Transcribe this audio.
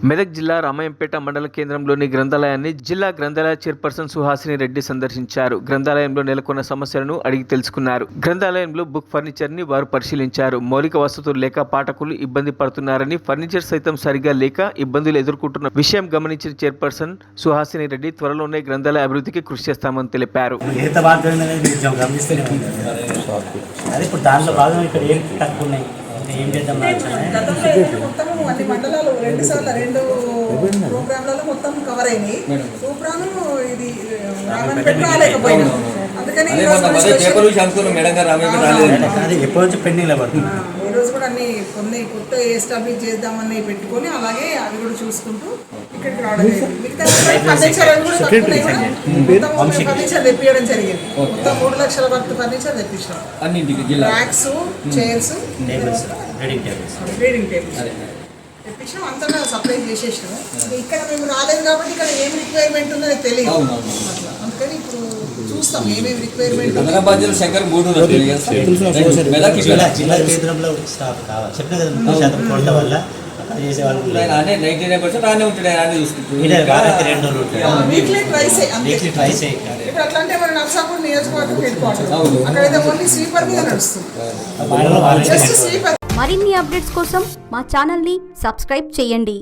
మెదక్ జిల్లా రామాయంపేట మండల కేంద్రంలోని గ్రంథాలయాన్ని జిల్లా గ్రంథాలయ చైర్పర్సన్ సుహాసిని రెడ్డి సందర్శించారు. గ్రంథాలయంలో నెలకొన్న సమస్యలను అడిగి తెలుసుకున్నారు. గ్రంథాలయంలో బుక్ ఫర్నిచర్ ని వారు పరిశీలించారు. మౌలిక వసతులు లేక పాఠకులు ఇబ్బంది పడుతున్నారని, ఫర్నిచర్ సైతం సరిగా లేక ఇబ్బందులు ఎదుర్కొంటున్న విషయం గమనించిన చైర్పర్సన్ సుహాసిని రెడ్డి త్వరలోనే గ్రంథాలయ అభివృద్ధికి కృషి చేస్తామని తెలిపారు. అన్ని మండలాలు 2 సార్లు 2 ప్రోగ్రాంలలో మొత్తం కవర్ అయినాయి. సూప్రాను ఇది రామన్పేట రాలేకపోయినా, అందుకని ఈ రోజు కూడా అన్ని కొన్ని కొత్త ఎస్టాబ్లిష్ చేద్దామని పెట్టుకొని అలాగే అవి కూడా చూసుకుంటూ ఇక్కడికి రావడం జరిగింది. మిగతా ఫర్నిచర్ అవి కూడా ఫర్నిచర్ తెప్పించడం జరిగింది. మొత్తం 3 లక్షల వరకు ఫర్నిచర్ తెప్పించాం. ర్యాక్స్, చైర్స్, రీడింగ్ టేబుల్స్ తెప్పించాం. అంతా సప్లై చేసేసాం. ఇక్కడ మేము రాలేదు కాబట్టి ఇక్కడ ఏం రిక్వైర్మెంట్ ఉందో తెలియదు. అందుకని ఇప్పుడు చూస్తాం ఏమేమి రిక్వైర్మెంట్. అట్లాంటే మన నర్సాపూర్ నియోజకవర్గం పెట్టుకోవాలి. అక్కడైతే ఓన్లీ స్వీపర్ మీద నడుస్తుంది. మరిన్ని అప్డేట్స్ కోసం మా ఛానల్ని సబ్స్క్రైబ్ చేయండి.